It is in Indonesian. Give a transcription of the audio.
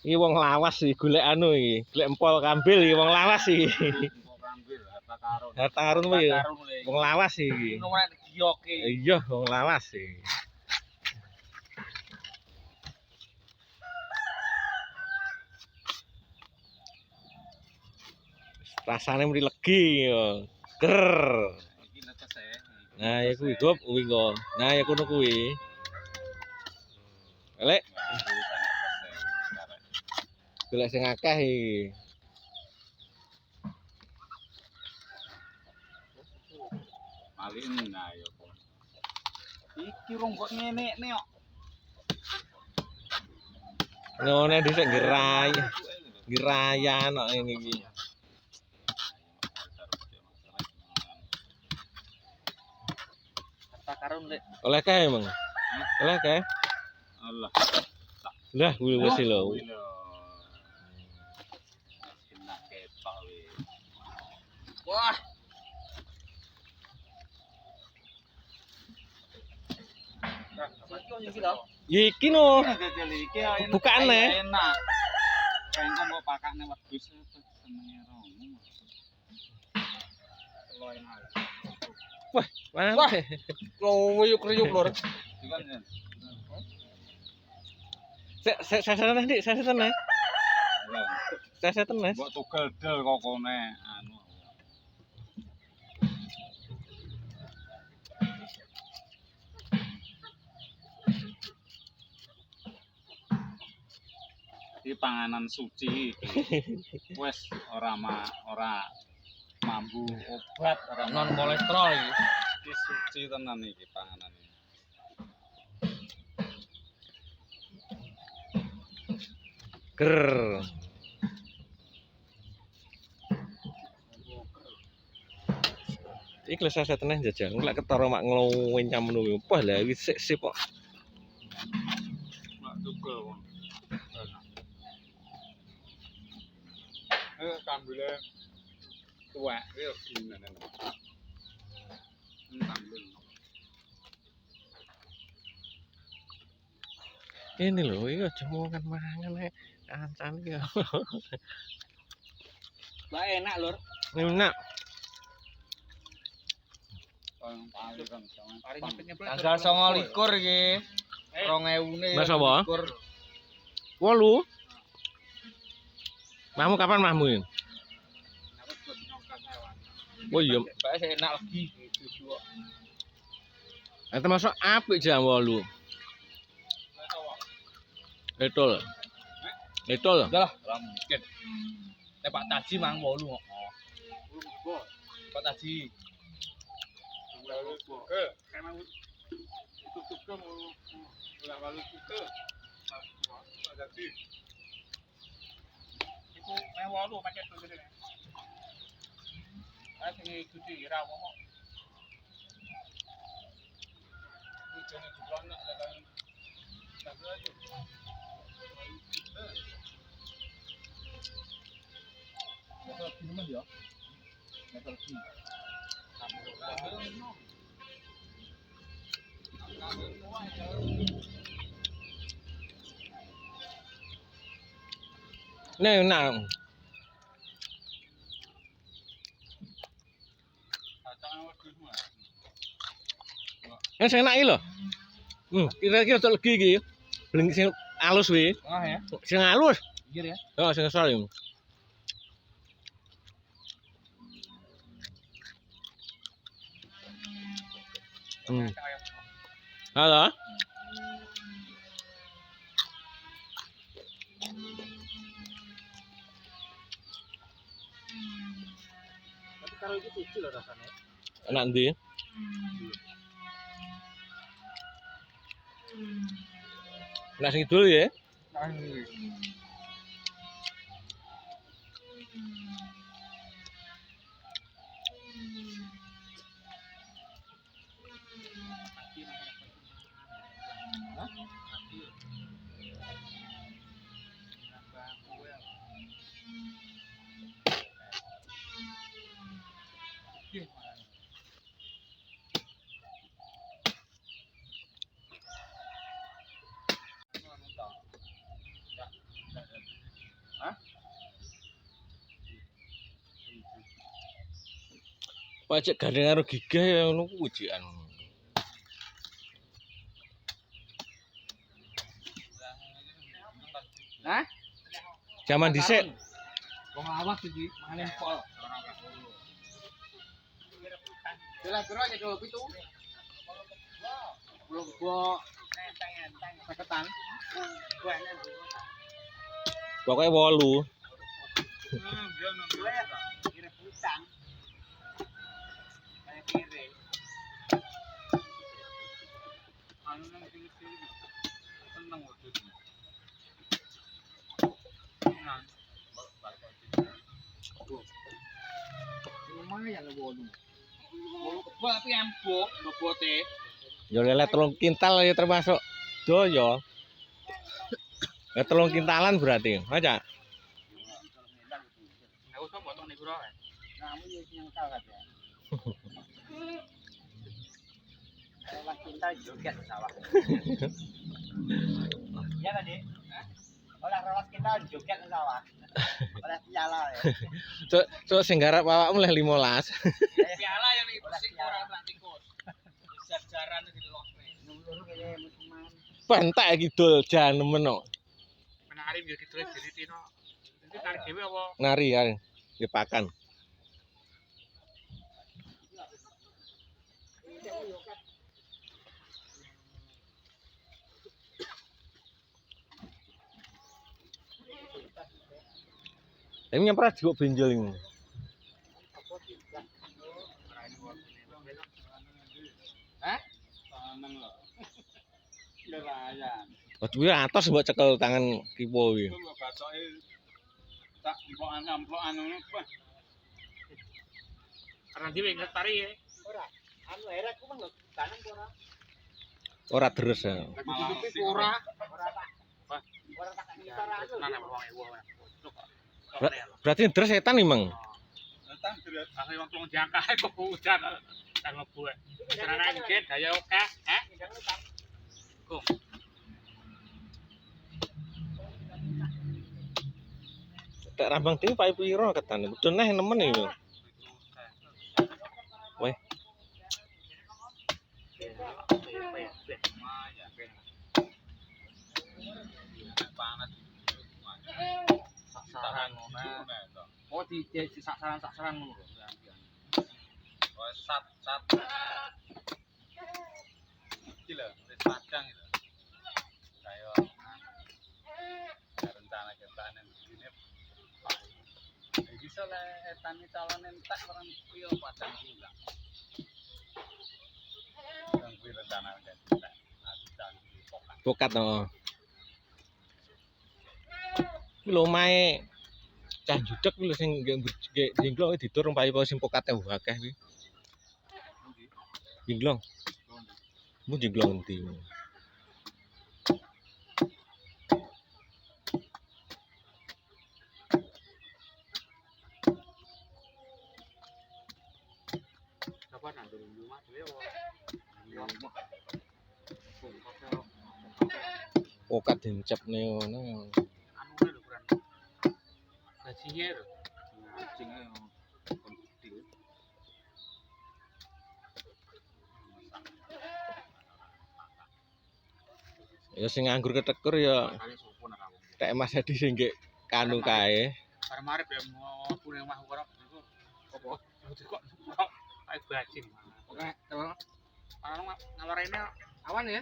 Iki wong lawas iki golek anu iki, golek empol kambil iki wong lawas iki. Empol kambil harta karun. Harta karun kuwi ya. Wong lawas iki. Ngono nek giyoke. Iya, wong lawas iki. Rasane mrih legi yo. Ger. Iki netes e. Nah, ya kuwi gop kuwi kok. Nah, ya kono kuwi. Lek golek sing akeh iki. Malin nah ya. Iki rong kok ngene kok. Ngene dhisik gerayan kok ngene iki. Harta karun lek. Oleh kae, Mang. Oleh kae. Allah. Lah, kuwi wis lho. Kena kepak wis. Wah. Iki no. Iki Bukane. Enak. Engko mbok pakane wedhus senenge romo. Keloen ae. Wah, mana? Kriuk lur. Saya nih, saya tenan. Saya tenan. Mbok tugel del kokone anu. Iki panganan suci iki. Wes ora mambu obat ora Non kolesterol iki. iki suci tenan iki panganan iki. Ger. Iki lho saya tenan jajal. Lek ketara mak nglowencam ngono. Wah, lah iki sip kok. Mak tugel wong. Kambile tuwek iki dinene. Kambil. Ini lho, iki aja mangan nek kancan iki. Lah enak lur. Enak. Tanggal 29 iki. 2000-ne. Mas apa? 8. Mahmu kapan mahmu ini? Oh iya. Bae enak lagi. Itu masuk apik jam 8. Betul. Betul. Udah lah, ora mungkin. Nek Pak Taji mang 8 kok. Pak Taji. Iku meh 8 paket gede. Ah sing ikuti ira apa. Ujane diblonak lek kan. Betul minuman ya. Betul ki. Nih, enak. Yang sing enak iki lho. Kira-kira tok legi iki. Bling sing alus kuwi. Ah ya. Sing alus. Pinggir ya. Oh, sing asal iki. Halo. Tapi karo iki suci lho rasane. Enak ndi? Enak sing dul ya. Pajak gandeng karo gigih ya ngono kuwi jikan. Hah? Zaman dhisik Wong awas iki mangane pol. Jelas bro aja dulu itu. Belum gua saketan. pokoknya 8. Lumayan lah bolu. Bolu kebal tapi empuk, bobote. Ya lele 3 kintal ya termasuk doyo. Ya 3 kintalan berarti. Aja. Aku sok potong nih bro. Kamu yang tahu kan ya. Kalau cinta joget sawah. Iya kan, Dik? Oleh rawas kita joget sawah. Oleh piala ya. So sing garap awakmu leh 15. Piala yang iku sing ora tak tikus. Jar-jaran di losme. Nulur kene musuhan. Pentek kidul jan nemen kok. Menari yo kidul diritino. Nanti tarik dhewe apa? Nari ya. Di pakan. Ini nyemprat juga benjol ini. Hah? Taneng lho. Nelayan. Waktu itu atas buat cekel tangan kipo iki. Mbok bacoke tak emplokan ngono apa? Karena dhewe ngetari ya. Ora. Anu era ku mah tanam ora. Ora deres ya. Hidupi ora. Ora tak. Ora tak ngitar aku. Nana wong ewo. Berarti deres setan nih, Mang. Setan deres. Aku wong tong jangka kok hujan. Kan mlebu. Karena iki daya akeh, Kung. Tak rambang dhewe pae piro ketane. Betul neh nemen iki. Weh. Sasaran ngono. Oh di sasaran ngono lho. Oh sat. Iki lho, wis padang itu. Kayak rencana kita ini bisa lah etani calon entak orang kuyo padang gula. Yang kuyo rencana kita Pokat no. Iki lho mae cah judek lho sing nggih jengglong ditur payu sing pokate akeh kuwi. Jengglong. Mu jengglong endi? Apa nang rumah dhewe Pokat dincepne ngono. anu lho ukuran. Gajinya lho. Gajinya kon gede. Ya sing nganggur ketekur ya tek Mas Hadi sing nggih kanu kae. Arep-arep ya mau punya omah ora niku. Apa? Kok ae bajing. Oke, terus. Kalau ngawarine awan ya.